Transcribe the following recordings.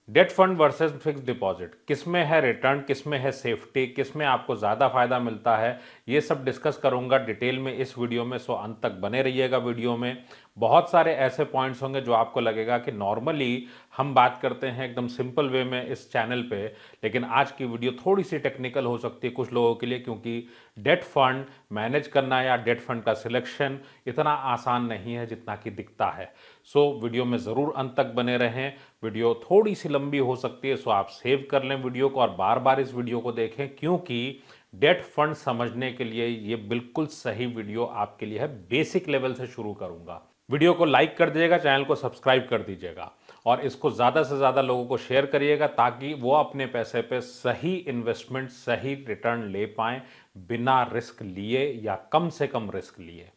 Date fund versus fix deposit, किस में है रिटर्न, किस में है सेफ्टी, किस में आपको ज़्यादा फायदा मिलता है, ये सब डिस्कस करूंगा डिटेल में इस वीडियो में। सो अंत तक बने रहिएगा। वीडियो में बहुत सारे ऐसे पॉइंट्स होंगे जो आपको लगेगा कि नॉर्मली हम बात करते हैं एकदम सिंपल वे में इस चैनल पे, लेकिन आज की वीडियो थोड़ी सी टेक्निकल हो सकती है कुछ लोगों के लिए, क्योंकि डेट फंड मैनेज करना या डेट फंड का सिलेक्शन इतना आसान नहीं है जितना कि दिखता है। सो वीडियो में ज़रूर अंत तक बने रहें। वीडियो थोड़ी सी लंबी हो सकती है, सो आप सेव कर लें वीडियो को और बार बार इस वीडियो को देखें, क्योंकि डेट फंड समझने के लिए ये बिल्कुल सही वीडियो आपके लिए है। बेसिक लेवल से शुरू करूंगा। वीडियो को लाइक कर दीजिएगा, चैनल को सब्सक्राइब कर दीजिएगा और इसको ज़्यादा से ज़्यादा लोगों को शेयर करिएगा ताकि वो अपने पैसे पे सही इन्वेस्टमेंट, सही रिटर्न ले पाएं बिना रिस्क लिए या कम से कम रिस्क लिए।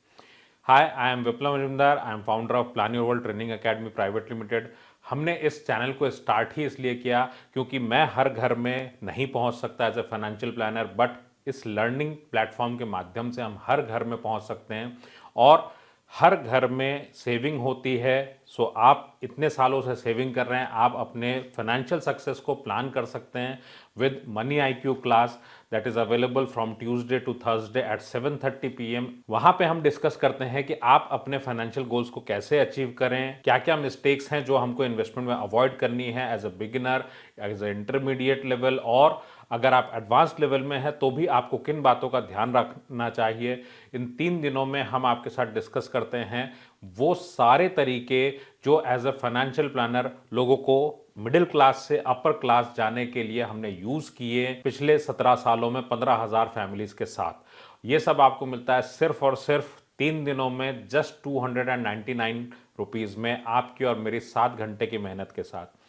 Hi, I am Viplav Majumdar. I am founder of Plan Your World Training Academy Private Limited. हमने इस चैनल को स्टार्ट ही इसलिए किया क्योंकि मैं हर घर में नहीं पहुंच सकता as a financial planner, but इस लर्निंग प्लेटफॉर्म के माध्यम से हम हर घर में पहुंच सकते हैं और हर घर में सेविंग होती है। सो आप इतने सालों से सेविंग कर रहे हैं, आप अपने फाइनेंशियल सक्सेस को प्लान कर सकते हैं with money IQ class that is available from Tuesday to Thursday at 7:30 PM। वहां पे हम डिस्कस करते हैं कि आप अपने फाइनेंशियल गोल्स को कैसे अचीव करें, क्या क्या मिस्टेक्स हैं जो हमको इन्वेस्टमेंट में अवॉइड करनी है as a beginner, as a intermediate level, और अगर आप एडवांस लेवल में हैं तो भी आपको किन बातों का ध्यान रखना चाहिए। इन 3 दिनों में हम आपके साथ डिस्कस करते हैं वो सारे तरीके जो एज अ फाइनेंशियल प्लानर लोगों को मिडिल क्लास से अपर क्लास जाने के लिए हमने यूज किए पिछले 17 सालों में 15,000 फैमिलीज के साथ। ये सब आपको मिलता है सिर्फ और सिर्फ 3 दिनों में, जस्ट 299 रुपीज में, आपकी और मेरी 7 घंटे की मेहनत के साथ।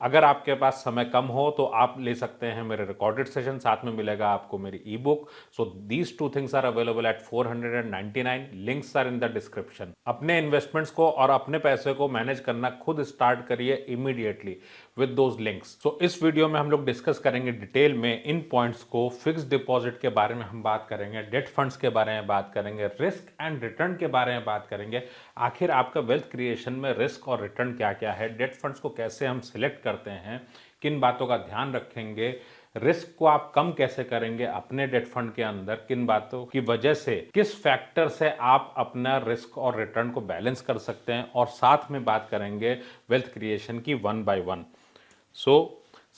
अगर आपके पास समय कम हो तो आप ले सकते हैं मेरे रिकॉर्डेड सेशन, साथ में मिलेगा आपको मेरी e book. So these two things are available at 499। Links are in the description. अपने इन्वेस्टमेंट्स को और अपने पैसे को मैनेज करना खुद स्टार्ट करिए इमीडिएटली विद दोज लिंक्स। सो इस वीडियो में हम लोग डिस्कस करेंगे डिटेल में इन पॉइंट्स को। फिक्स डिपॉजिट के बारे में हम बात करेंगे, डेट फंड्स के बारे में बात करेंगे, रिस्क एंड रिटर्न के बारे में बात करेंगे। आखिर आपका वेल्थ क्रिएशन में रिस्क और रिटर्न क्या क्या है, डेट फंड्स को कैसे हम सिलेक्ट करते हैं, किन बातों का ध्यान रखेंगे, रिस्क को आप कम कैसे करेंगे अपने डेट फंड के अंदर, किन बातों की वजह से, किस फैक्टर से आप अपना रिस्क और रिटर्न को बैलेंस कर सकते हैं, और साथ में बात करेंगे वेल्थ क्रिएशन की 1 by 1।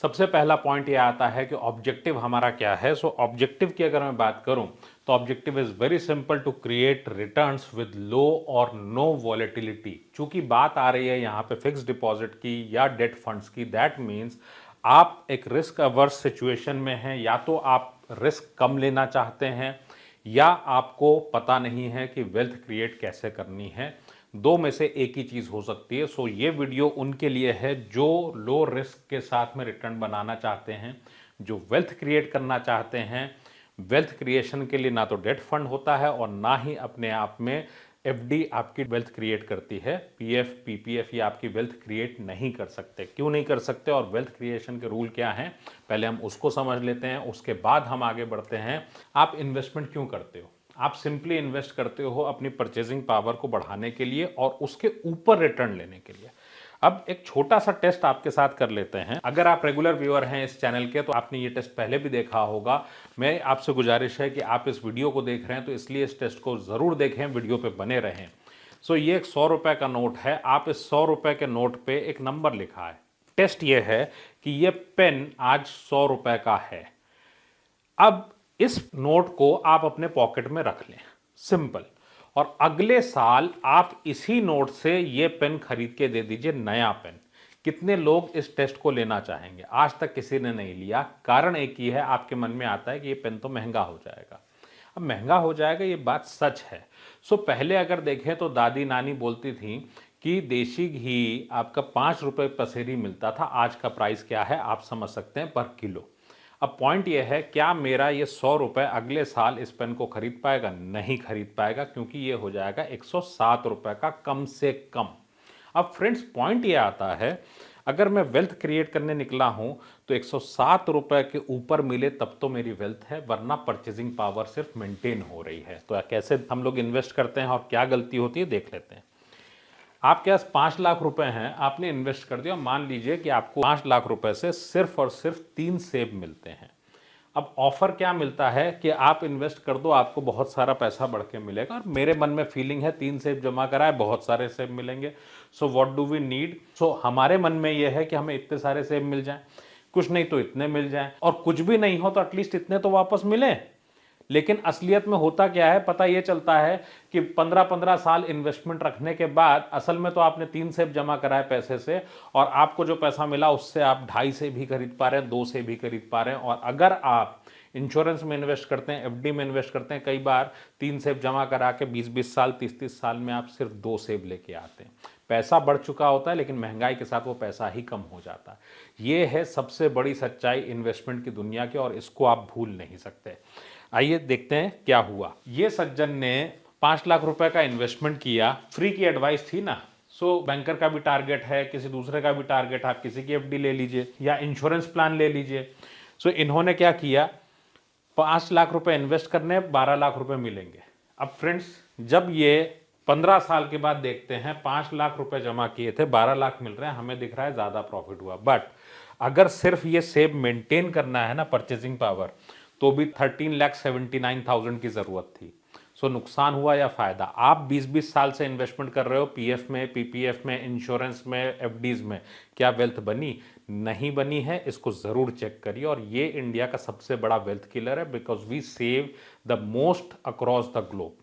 सबसे पहला पॉइंट ये आता है कि ऑब्जेक्टिव हमारा क्या है। ऑब्जेक्टिव की अगर मैं बात करूं तो objective is very simple, to create returns with low और नो वॉलेटिलिटी। चूंकि बात आ रही है यहाँ पे फिक्स डिपॉजिट की या डेट फंड्स की, दैट मीन्स आप एक रिस्क अवर्स सिचुएशन में हैं, या तो आप रिस्क कम लेना चाहते हैं या आपको पता नहीं है कि वेल्थ क्रिएट कैसे करनी है। दो में से एक ही चीज हो सकती है। ये वीडियो उनके लिए है जो लो रिस्क के साथ में रिटर्न बनाना चाहते हैं, जो वेल्थ क्रिएट करना चाहते हैं। वेल्थ क्रिएशन के लिए ना तो डेट फंड होता है और ना ही अपने आप में FD आपकी वेल्थ क्रिएट करती है। PF PPF ये आपकी वेल्थ क्रिएट नहीं कर सकते। क्यों नहीं कर सकते और वेल्थ क्रिएशन के रूल क्या हैं, पहले हम उसको समझ लेते हैं, उसके बाद हम आगे बढ़ते हैं। आप इन्वेस्टमेंट क्यों करते हो? आप सिंपली इन्वेस्ट करते हो अपनी परचेजिंग पावर को बढ़ाने के लिए और उसके ऊपर रिटर्न लेने के लिए। अब एक छोटा सा टेस्ट आपके साथ कर लेते हैं। अगर आप रेगुलर व्यूअर हैं इस चैनल के तो आपने ये टेस्ट पहले भी देखा होगा। मैं आपसे गुजारिश है कि आप इस वीडियो को देख रहे हैं तो इसलिए इस टेस्ट को जरूर देखें, वीडियो पे बने रहें। ये एक 100 रुपए का नोट है। आप इस 100 रुपए के नोट पे एक नंबर लिखा है। टेस्ट ये है कि ये पेन आज 100 रुपए का है। अब इस नोट को आप अपने पॉकेट में रख लें, सिंपल। और अगले साल आप इसी नोट से ये पेन खरीद के दे दीजिए, नया पेन। कितने लोग इस टेस्ट को लेना चाहेंगे? आज तक किसी ने नहीं लिया। कारण एक ही है, आपके मन में आता है कि ये पेन तो महंगा हो जाएगा। अब महंगा हो जाएगा, ये बात सच है। पहले अगर देखें तो दादी नानी बोलती थी कि देशी घी आपका 5 रुपए पसेरी मिलता था। आज का प्राइस क्या है आप समझ सकते हैं, पर किलो। अब पॉइंट यह है, क्या मेरा ये 100 रुपए अगले साल इस पेन को खरीद पाएगा? नहीं खरीद पाएगा, क्योंकि ये हो जाएगा 107 रुपए का कम से कम। अब फ्रेंड्स पॉइंट ये आता है, अगर मैं वेल्थ क्रिएट करने निकला हूं तो 107 रुपए के ऊपर मिले तब तो मेरी वेल्थ है, वरना परचेजिंग पावर सिर्फ मेंटेन हो रही है। तो कैसे हम लोग इन्वेस्ट करते हैं और क्या गलती होती है देख लेते हैं। आपके पास 5 लाख रुपए हैं, आपने इन्वेस्ट कर दिया, मान लीजिए कि आपको 5 लाख रुपए से सिर्फ और सिर्फ 3 सेब मिलते हैं। अब ऑफर क्या मिलता है कि आप इन्वेस्ट कर दो, आपको बहुत सारा पैसा बढ़ के मिलेगा, और मेरे मन में फीलिंग है 3 सेब जमा कराए बहुत सारे सेब मिलेंगे। So what do we need? So हमारे मन में यह है कि हमें इतने सारे सेब मिल जाएं, कुछ नहीं तो इतने मिल जाएं, और कुछ भी नहीं हो तो एटलीस्ट इतने तो वापस मिले। लेकिन असलियत में होता क्या है, पता यह चलता है कि 15-15 साल इन्वेस्टमेंट रखने के बाद असल में तो आपने 3 सेब जमा कराए पैसे से, और आपको जो पैसा मिला उससे आप 2.5 से भी खरीद पा रहे हैं, 2 से भी खरीद पा रहे हैं। और अगर आप इंश्योरेंस में इन्वेस्ट करते हैं, एफडी में इन्वेस्ट करते हैं, कई बार 3 सेब जमा करा के 20-20 साल 30-30 साल में आप सिर्फ 2 सेब लेके आते हैं। पैसा बढ़ चुका होता है, लेकिन महंगाई के साथ वो पैसा ही कम हो जाता है। ये है सबसे बड़ी सच्चाई इन्वेस्टमेंट की दुनिया की, और इसको आप भूल नहीं सकते। आइए देखते हैं क्या हुआ। ये सज्जन ने 5 लाख रुपए का इन्वेस्टमेंट किया, फ्री की एडवाइस थी ना। सो बैंकर का भी टारगेट है, किसी दूसरे का भी टारगेट, आप किसी की एफडी ले लीजिए या इंश्योरेंस प्लान ले लीजिए। सो इन्होंने क्या किया, 5 लाख रुपए इन्वेस्ट करने, 12 लाख रुपए मिलेंगे। अब फ्रेंड्स, जब ये 15 साल के बाद देखते हैं 5 लाख रुपए जमा किए थे, 12 लाख मिल रहे हैं, हमें दिख रहा है ज्यादा प्रॉफिट हुआ। बट अगर सिर्फ ये सेव मेंटेन करना है ना, परचेजिंग पावर, तो भी 13,79,000 की जरूरत थी। सो नुकसान हुआ या फायदा? आप 20-20 साल से इन्वेस्टमेंट कर रहे हो, पीएफ में, पीपीएफ में, इंश्योरेंस में, एफडीज में, क्या वेल्थ बनी? नहीं बनी है। इसको जरूर चेक करिए। और ये इंडिया का सबसे बड़ा वेल्थ किलर है, because we save the most across the globe.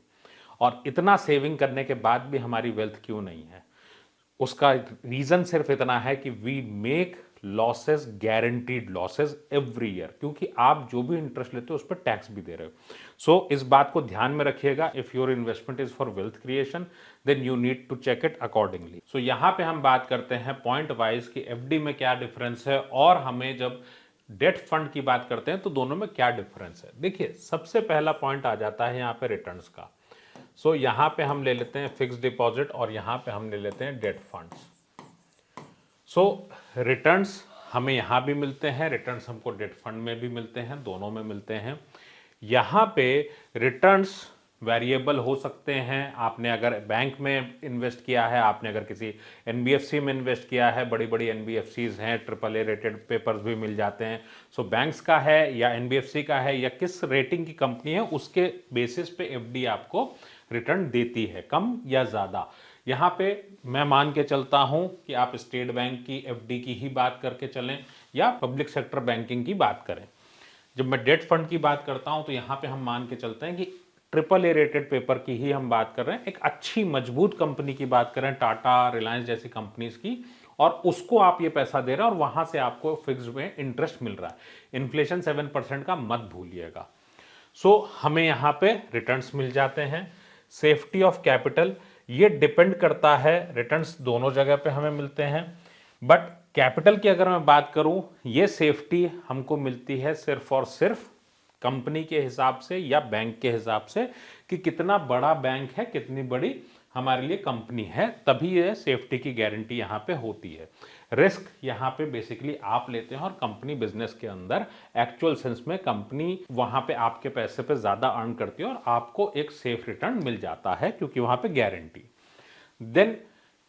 और इतना सेविंग करने के बाद भी हमारी वेल्थ क्यों नहीं है? उसका रीजन सिर्फ इतना है कि we make losses, guaranteed losses every year, क्योंकि आप जो भी इंटरेस्ट लेते हो उस पर टैक्स भी दे रहे हो। सो इस बात को ध्यान में रखिएगा। If your investment is for wealth creation, then you need to check it accordingly. So यहां पे हम बात करते हैं पॉइंट वाइज कि एफडी में क्या डिफरेंस है, और हमें जब डेट फंड की बात करते हैं तो दोनों में क्या डिफरेंस है। देखिए, सबसे पहला पॉइंट आ जाता है यहां पे रिटर्न्स का। सो यहां पे हम ले लेते हैं फिक्स डिपॉजिट, और यहां पे हम ले लेते हैं डेट फंड्स। सो रिटर्न्स हमें यहां भी मिलते हैं, रिटर्न्स हमको डेट फंड में भी मिलते हैं, दोनों में मिलते हैं। यहां पे रिटर्न्स वेरिएबल हो सकते हैं। आपने अगर बैंक में इन्वेस्ट किया है, आपने अगर किसी एनबीएफसी में इन्वेस्ट किया है, बड़ी बड़ी एनबीएफसीज हैं, AAA रेटेड पेपर्स भी मिल जाते हैं। सो बैंक्स का है या एनबीएफसी का है या किस रेटिंग की कंपनी है, उसके बेसिस पे एफडी आपको रिटर्न देती है, कम या ज्यादा। यहां पे मैं मान के चलता हूं कि आप स्टेट बैंक की एफडी की ही बात करके चलें या पब्लिक सेक्टर बैंकिंग की बात करें। जब मैं डेट फंड की बात करता हूं तो यहां पे हम मान के चलते हैं कि AAA रेटेड पेपर की ही हम बात कर रहे हैं, एक अच्छी मजबूत कंपनी की बात करें, टाटा, रिलायंस जैसी कंपनीज की, और उसको आप ये पैसा दे रहे हैं और वहां से आपको फिक्स में इंटरेस्ट मिल रहा है। इन्फ्लेशन 7% का मत भूलिएगा। सो हमें यहां पे रिटर्न्स मिल जाते हैं। सेफ्टी ऑफ कैपिटल, ये डिपेंड करता है, रिटर्न्स दोनों जगह पे हमें मिलते हैं, बट कैपिटल की अगर मैं बात करूं, ये सेफ्टी हमको मिलती है सिर्फ और सिर्फ कंपनी के हिसाब से या बैंक के हिसाब से कि कितना बड़ा बैंक है, कितनी बड़ी हमारे लिए कंपनी है, तभी ये सेफ्टी की गारंटी यहां पे होती है। रिस्क यहां पे बेसिकली आप लेते हैं, और कंपनी बिजनेस के अंदर एक्चुअल सेंस में कंपनी वहां पे आपके पैसे पे ज्यादा अर्न करती है और आपको एक सेफ रिटर्न मिल जाता है, क्योंकि वहां पे गारंटी। देन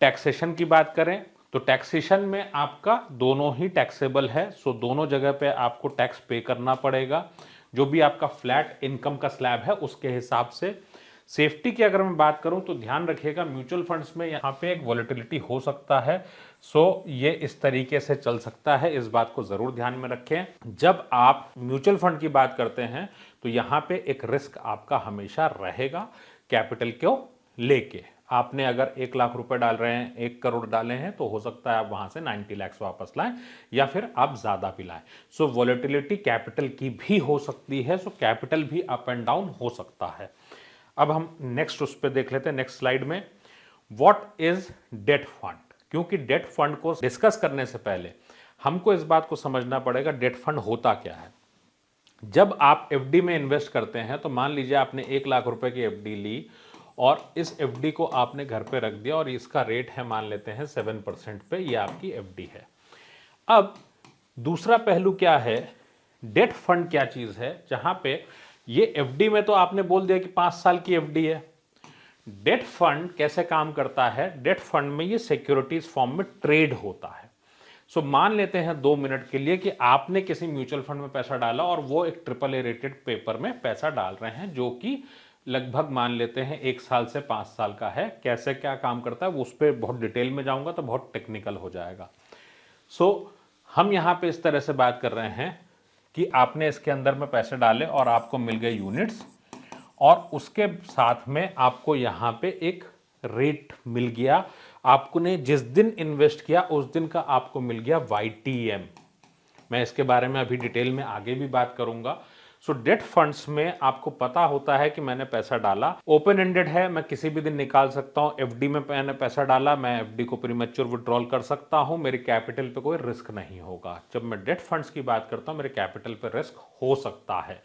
टैक्सेशन की बात करें तो टैक्सेशन में आपका दोनों ही टैक्सेबल है। सो दोनों जगह पे आपको टैक्स पे करना पड़ेगा, जो भी आपका फ्लैट इनकम का स्लैब है उसके हिसाब से। सेफ्टी की अगर मैं बात करूं तो ध्यान रखिएगा, म्यूचुअल फंड्स में यहां पे एक वॉलेटिलिटी हो सकता है। सो ये इस तरीके से चल सकता है, इस बात को जरूर ध्यान में रखें। जब आप म्यूचुअल फंड की बात करते हैं तो यहां पे एक रिस्क आपका हमेशा रहेगा कैपिटल को लेके। आपने अगर 1 लाख रुपए डाल रहे हैं, 1 करोड़ डाले हैं, तो हो सकता है आप वहां से 90 लाख वापस लाएं, या फिर आप ज्यादा भी लाएं। सो वॉलेटिलिटी कैपिटल की भी हो सकती है। सो कैपिटल भी अप एंड डाउन हो सकता है। अब हम नेक्स्ट उस पर देख लेते हैं, नेक्स्ट स्लाइड में, व्हाट इज डेट फंड। क्योंकि डेट फंड को डिस्कस करने से पहले हमको इस बात को समझना पड़ेगा डेट फंड होता क्या है। जब आप एफडी में इन्वेस्ट करते हैं तो मान लीजिए आपने 1 लाख रुपए की एफडी ली और इस एफडी को आपने घर पे रख दिया और इसका रेट है मान लेते हैं 7% पे, ये आपकी एफडी है। अब दूसरा पहलू क्या है, डेट फंड क्या चीज है, जहां पे ये एफडी में तो आपने बोल दिया कि 5 साल की एफडी है, डेट फंड कैसे काम करता है? डेट फंड में ये सिक्योरिटीज फॉर्म में ट्रेड होता है। सो मान लेते हैं 2 मिनट के लिए कि आपने किसी म्यूचुअल फंड में पैसा डाला और वो एक AAA रेटेड पेपर में पैसा डाल रहे हैं, जो कि लगभग मान लेते हैं 1 साल से 5 साल का है। कैसे क्या काम करता है वो उस पर बहुत डिटेल में जाऊंगा तो बहुत टेक्निकल हो जाएगा। सो हम यहाँ पे इस तरह से बात कर रहे हैं कि आपने इसके अंदर में पैसे डाले और आपको मिल गए यूनिट्स, और उसके साथ में आपको यहाँ पे एक रेट मिल गया। आपको ने जिस दिन इन्वेस्ट किया उस दिन का आपको मिल गया YTM। मैं इसके बारे में अभी डिटेल में आगे भी बात करूंगा। सो डेट फंड्स में आपको पता होता है कि मैंने पैसा डाला, ओपन एंडेड है, मैं किसी भी दिन निकाल सकता हूं। FD में मैंने पैसा डाला, मैं FD को प्रीमेच्योर विड्रॉल कर सकता हूं, मेरे कैपिटल पे कोई रिस्क नहीं होगा। जब मैं डेट फंड्स की बात करता हूं, मेरे कैपिटल पे रिस्क हो सकता है।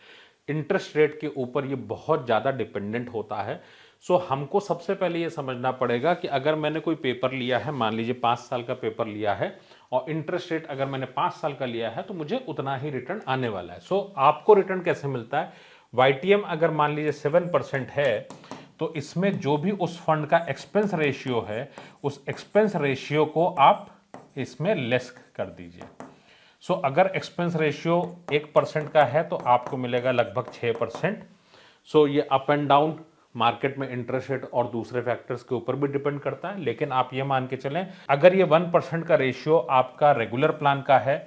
इंटरेस्ट रेट के ऊपर ये बहुत ज़्यादा डिपेंडेंट होता है। सो हमको सबसे पहले ये समझना पड़ेगा कि अगर मैंने कोई पेपर लिया है, मान लीजिए 5 साल का पेपर लिया है, और इंटरेस्ट रेट अगर मैंने 5 साल का लिया है तो मुझे उतना ही रिटर्न आने वाला है। सो आपको रिटर्न कैसे मिलता है? YTM अगर मान लीजिए 7% है, तो इसमें जो भी उस फंड का एक्सपेंस रेशियो है, उस एक्सपेंस रेशियो को आप इसमें लेस कर दीजिए। सो अगर एक्सपेंस रेशियो 1% का है तो आपको मिलेगा लगभग 6%। सो ये अप एंड डाउन मार्केट में इंटरेस्ट रेट और दूसरे फैक्टर्स के ऊपर भी डिपेंड करता है, लेकिन आप ये मान के चलें अगर ये 1% का रेशियो आपका रेगुलर प्लान का है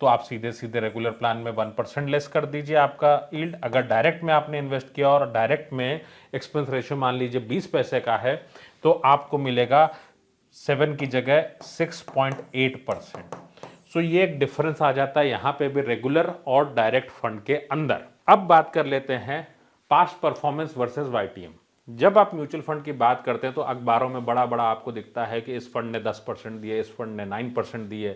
तो आप सीधे सीधे रेगुलर प्लान में 1% लेस कर दीजिए आपका यील्ड। अगर डायरेक्ट में आपने इन्वेस्ट किया और डायरेक्ट में एक्सपेंस रेशियो मान लीजिए 20 पैसे का है तो आपको मिलेगा 7 की जगह 6.8%। सो ये एक डिफरेंस आ जाता है यहाँ पे भी रेगुलर और डायरेक्ट फंड के अंदर। अब बात कर लेते हैं पास्ट परफॉर्मेंस वर्सेस YTM। जब आप म्यूचुअल फंड की बात करते हैं तो अखबारों में बड़ा बड़ा आपको दिखता है कि इस फंड ने 10% दिए, इस फंड ने 9% दिए।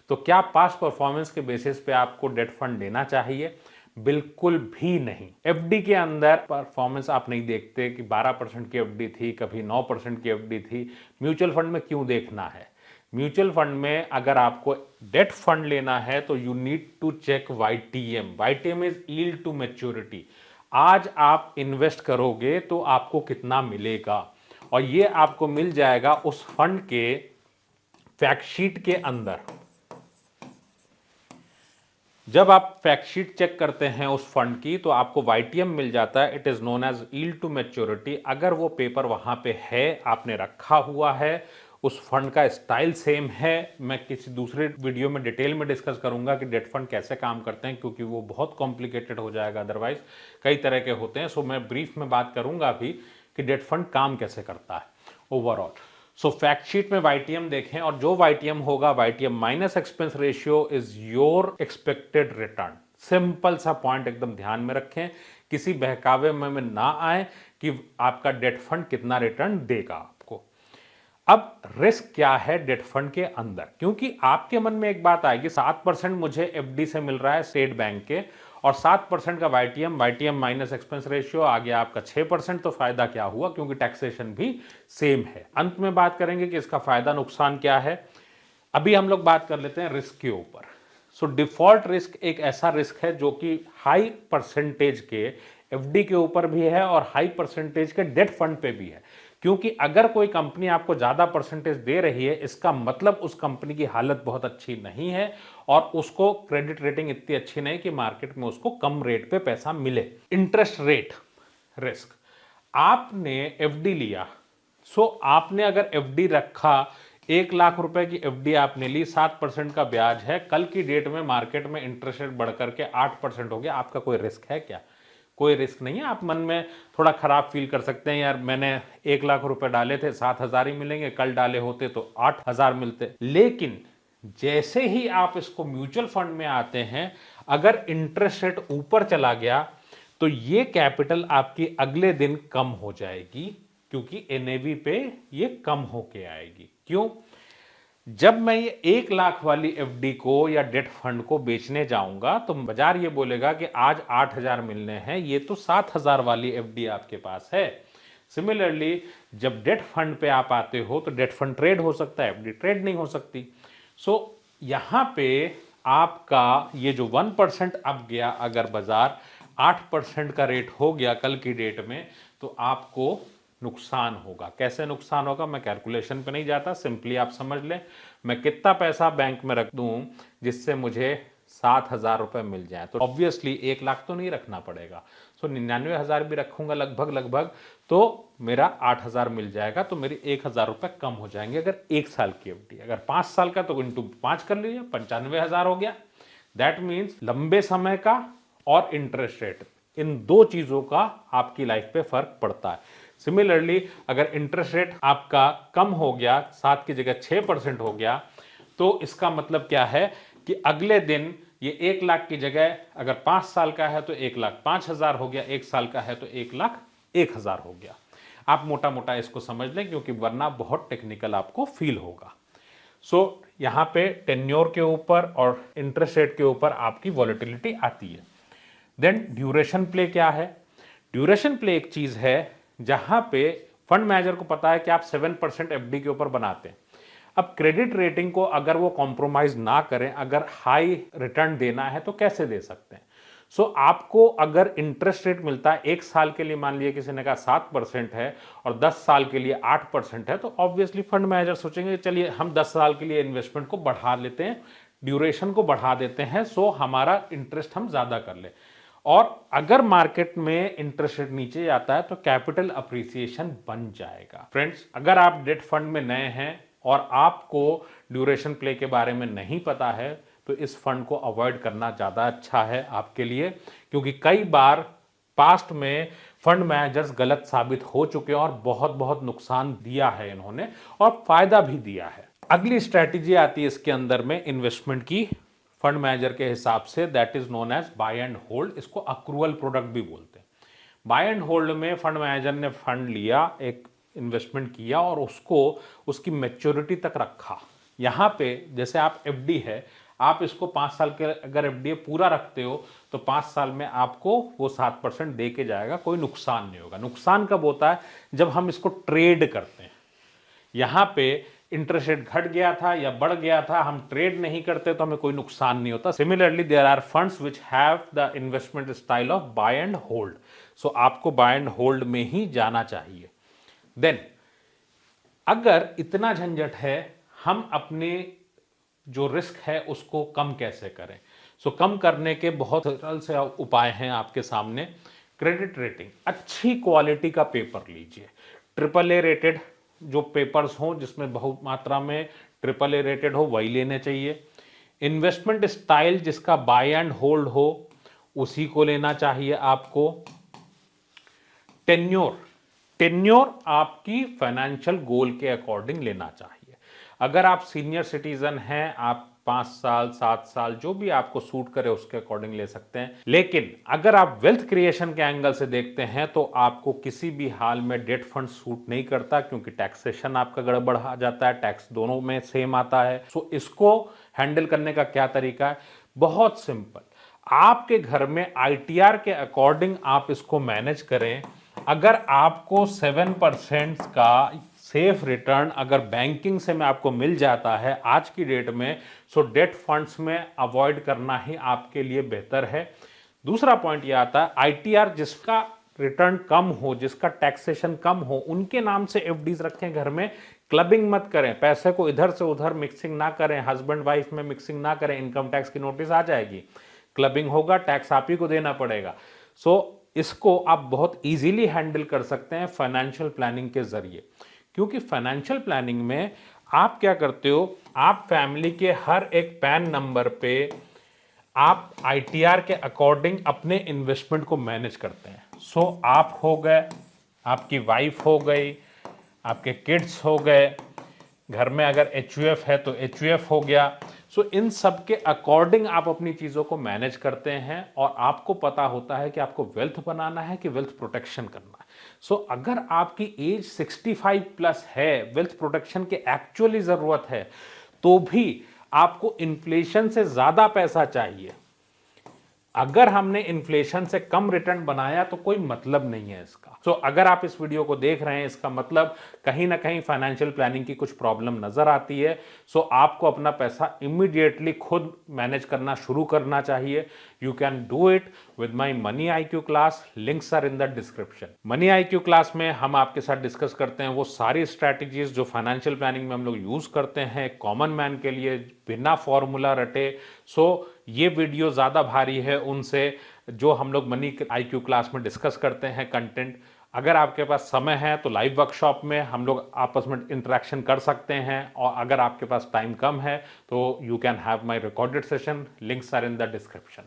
तो क्या पास्ट परफॉर्मेंस के बेसिस पे आपको डेट फंड देना चाहिए? बिल्कुल भी नहीं। FD के अंदर परफॉर्मेंस आप नहीं देखते कि 12% की FD थी, कभी 9% की FD थी। म्यूचुअल फंड में क्यों देखना है? म्यूचुअल फंड में अगर आपको डेट फंड लेना है तो you need to check YTM। YTM is yield to maturity. आज आप इन्वेस्ट करोगे तो आपको कितना मिलेगा, और ये आपको मिल जाएगा उस फंड के फैक्ट शीट के अंदर। जब आप फैक्ट शीट चेक करते हैं उस फंड की तो आपको YTM मिल जाता है, it is known as yield to maturity. अगर वो पेपर वहां पे है, आपने रखा हुआ है, उस फंड का स्टाइल सेम है, मैं किसी दूसरे वीडियो में डिटेल में डिस्कस करूंगा कि डेट फंड कैसे काम करते हैं, क्योंकि वो बहुत कॉम्प्लिकेटेड हो जाएगा, अदरवाइज कई तरह के होते हैं। सो मैं ब्रीफ में बात करूंगा अभी कि डेट फंड काम कैसे करता है ओवरऑल। सो फैक्ट शीट में YTM देखें, और जो YTM होगा, YTM minus expense ratio is your expected return. Simple सा पॉइंट एकदम ध्यान में रखें, किसी बहकावे में ना आए कि आपका डेट फंड कितना रिटर्न देगा आपको। अब रिस्क क्या है डेट फंड के अंदर? क्योंकि आपके मन में एक बात आएगी, 7% मुझे FD से मिल रहा है स्टेट बैंक के, और 7% का YTM माइनस एक्सपेंस रेशियो आ गया आपका 6%, तो फायदा क्या हुआ? क्योंकि टैक्सेशन भी सेम है। अंत में बात करेंगे कि इसका फायदा नुकसान क्या है। अभी हम लोग बात कर लेते हैं रिस्क के ऊपर। सो डिफॉल्ट रिस्क एक ऐसा रिस्क है जो कि हाई परसेंटेज के FD के ऊपर भी है और हाई परसेंटेज के डेट फंड पे भी है। क्योंकि अगर कोई कंपनी आपको ज्यादा परसेंटेज दे रही है, इसका मतलब उस कंपनी की हालत बहुत अच्छी नहीं है और उसको क्रेडिट रेटिंग इतनी अच्छी नहीं कि मार्केट में उसको कम रेट पे पैसा मिले। इंटरेस्ट रेट रिस्क, आपने FD लिया, सो आपने अगर FD रखा, 1 लाख रुपए की FD आपने ली, 7% का ब्याज है, कल की डेट में मार्केट में इंटरेस्ट रेट बढ़कर के 8% हो गया, आपका कोई रिस्क है क्या? कोई रिस्क नहीं है। आप मन में थोड़ा खराब फील कर सकते हैं, यार मैंने 1 लाख रुपए डाले थे, 7,000 ही मिलेंगे, कल डाले होते तो 8,000 मिलते। लेकिन जैसे ही आप इसको म्यूचुअल फंड में आते हैं, अगर इंटरेस्ट रेट ऊपर चला गया तो ये कैपिटल आपकी अगले दिन कम हो जाएगी, क्योंकि NAV पे ये कम होके आएगी। क्यों? जब मैं ये 1 लाख वाली FD को या डेट फंड को बेचने जाऊंगा तो बाजार ये बोलेगा कि आज 8,000 मिलने हैं, ये तो 7,000 वाली FD आपके पास है। सिमिलरली जब डेट फंड पे आप आते हो तो डेट फंड ट्रेड हो सकता है, FD ट्रेड नहीं हो सकती। सो यहां पे आपका ये जो 1% अब गया, अगर बाजार 8% का रेट हो गया कल की डेट में, तो आपको नुकसान होगा। कैसे नुकसान होगा, मैं कैलकुलेशन पे नहीं जाता, सिंपली आप समझ लें मैं कितना पैसा बैंक में रख दूं जिससे मुझे 7,000 रुपये मिल जाए, तो ऑब्वियसली 1 लाख तो नहीं रखना पड़ेगा। सो 99,000 भी रखूंगा लगभग तो मेरा 8,000 मिल जाएगा, तो मेरी 1,000 रुपये कम हो जाएंगे अगर 1 साल की एफडी। अगर 5 साल का तो इंटू 5 कर लीजिए, 95,000 हो गया। दैट मीन्स लंबे समय का और इंटरेस्ट रेट, इन दो चीजों का आपकी लाइफ पे फर्क पड़ता है। सिमिलरली अगर इंटरेस्ट रेट आपका कम हो गया, 7 की जगह 6% हो गया, तो इसका मतलब क्या है कि अगले दिन ये 1 लाख की जगह अगर 5 साल का है तो 1,05,000 हो गया, 1 साल का है तो 1,01,000 हो गया। आप मोटा मोटा इसको समझ लें, क्योंकि वरना बहुत टेक्निकल आपको फील होगा। सो यहां पे टेन्योर के ऊपर और इंटरेस्ट रेट के ऊपर आपकी वॉलेटिलिटी आती है। देन ड्यूरेशन प्ले क्या है? ड्यूरेशन प्ले एक चीज है जहां पे फंड मैनेजर को पता है कि आप 7% एफडी के ऊपर बनाते हैं। अब क्रेडिट रेटिंग को अगर वो कॉम्प्रोमाइज ना करें, अगर हाई रिटर्न देना है तो कैसे दे सकते हैं? सो आपको अगर इंटरेस्ट रेट मिलता है 1 साल के लिए, मान लीजिए किसी ने कहा 7% है और 10 साल के लिए 8% है, तो ऑब्वियसली फंड मैनेजर सोचेंगे चलिए हम 10 साल के लिए इन्वेस्टमेंट को बढ़ा लेते हैं, ड्यूरेशन को बढ़ा देते हैं, सो हमारा इंटरेस्ट हम ज्यादा कर ले। और अगर मार्केट में इंटरेस्ट रेट नीचे जाता है तो कैपिटल अप्रिसिएशन बन जाएगा। फ्रेंड्स, अगर आप डेट फंड में नए हैं और आपको ड्यूरेशन प्ले के बारे में नहीं पता है तो इस फंड को अवॉइड करना ज़्यादा अच्छा है आपके लिए, क्योंकि कई बार पास्ट में फंड मैनेजर्स गलत साबित हो चुके हैं और बहुत बहुत नुकसान दिया है इन्होंने और फायदा भी दिया है। अगली स्ट्रैटेजी आती है इसके अंदर में इन्वेस्टमेंट की, फंड मैनेजर के हिसाब से, that is known as buy and hold. इसको अक्रूवल प्रोडक्ट भी बोलते हैं। बाय एंड होल्ड में फंड मैनेजर ने फंड लिया, एक इन्वेस्टमेंट किया और उसको उसकी मैच्योरिटी तक रखा। यहां पे जैसे आप एफडी है, आप इसको 5 साल के अगर एफडी पूरा रखते हो तो 5 साल में आपको वो 7% दे के जाएगा, कोई नुकसान नहीं होगा। नुकसान कब होता है? जब हम इसको ट्रेड करते हैं। यहां पे इंटरेस्ट रेट घट गया था या बढ़ गया था, हम ट्रेड नहीं करते तो हमें कोई नुकसान नहीं होता। Similarly there are funds which have the investment style of buy and hold. So आपको बाय एंड होल्ड में ही जाना चाहिए। देन अगर इतना झंझट है, हम अपने जो रिस्क है उसको कम कैसे करें? सो कम करने के बहुत सरल से उपाय हैं आपके सामने। क्रेडिट रेटिंग, अच्छी क्वालिटी का पेपर लीजिए, AAA रेटेड जो पेपर्स हों जिसमें बहुत मात्रा में AAA रेटेड हो वही लेने चाहिए। इन्वेस्टमेंट स्टाइल जिसका बाय एंड होल्ड हो उसी को लेना चाहिए आपको। टेन्योर आपकी फाइनेंशियल गोल के अकॉर्डिंग लेना चाहिए। अगर आप सीनियर सिटीजन हैं, आप 5 साल 7 साल जो भी आपको सूट करे उसके अकॉर्डिंग ले सकते हैं। लेकिन अगर आप वेल्थ क्रिएशन के एंगल से देखते हैं तो आपको किसी भी हाल में डेट फंड सूट नहीं करता, क्योंकि टैक्सेशन आपका गड़बड़ आ जाता है, टैक्स दोनों में सेम आता है। सो इसको हैंडल करने का क्या तरीका है? बहुत सिंपल, आपके घर में ITR के अकॉर्डिंग आप इसको मैनेज करें। अगर आपको 7% का सेफ रिटर्न अगर बैंकिंग से में आपको मिल जाता है आज की डेट में, सो डेट फंड्स में अवॉइड करना ही आपके लिए बेहतर है। दूसरा पॉइंट यह आता है, ITR जिसका रिटर्न कम हो, जिसका टैक्सेशन कम हो, उनके नाम से एफडीज रखें घर में। क्लबिंग मत करें, पैसे को इधर से उधर मिक्सिंग ना करें, हस्बैंड वाइफ में मिक्सिंग ना करें, इनकम टैक्स की नोटिस आ जाएगी। क्लबिंग होगा, टैक्स आप ही को देना पड़ेगा। सो इसको आप बहुत इजीली हैंडल कर सकते हैं फाइनेंशियल प्लानिंग के जरिए, क्योंकि फाइनेंशियल प्लानिंग में आप क्या करते हो, आप फैमिली के हर एक पैन नंबर पे आप ITR के अकॉर्डिंग अपने इन्वेस्टमेंट को मैनेज करते हैं। सो आप हो गए, आपकी वाइफ हो गई, आपके किड्स हो गए, घर में अगर HUF है तो HUF हो गया। सो इन सब के अकॉर्डिंग आप अपनी चीज़ों को मैनेज करते हैं और आपको पता होता है कि आपको वेल्थ बनाना है कि वेल्थ प्रोटेक्शन करना है। सो अगर आपकी एज 65 प्लस है, वेल्थ प्रोटेक्शन की एक्चुअली ज़रूरत है, तो भी आपको इन्फ्लेशन से ज़्यादा पैसा चाहिए, अगर हमने इन्फ्लेशन से कम रिटर्न बनाया तो कोई मतलब नहीं है इसका। अगर आप इस वीडियो को देख रहे हैं, इसका मतलब कहीं ना कहीं फाइनेंशियल प्लानिंग की कुछ प्रॉब्लम नजर आती है। आपको अपना पैसा इमीडिएटली खुद मैनेज करना शुरू करना चाहिए। You can do it with my money IQ class, links are in the description. Money IQ class में हम आपके साथ डिस्कस करते हैं वो सारी स्ट्रैटेजीज जो फाइनेंशियल प्लानिंग में हम लोग यूज करते हैं कॉमन मैन के लिए, बिना फॉर्मूला रटे। ये वीडियो ज़्यादा भारी है उनसे जो हम लोग मनी IQ क्लास में डिस्कस करते हैं कंटेंट। अगर आपके पास समय है तो लाइव वर्कशॉप में हम लोग आपस में इंटरेक्शन कर सकते हैं, और अगर आपके पास टाइम कम है तो you can have my recorded session, links are in the description.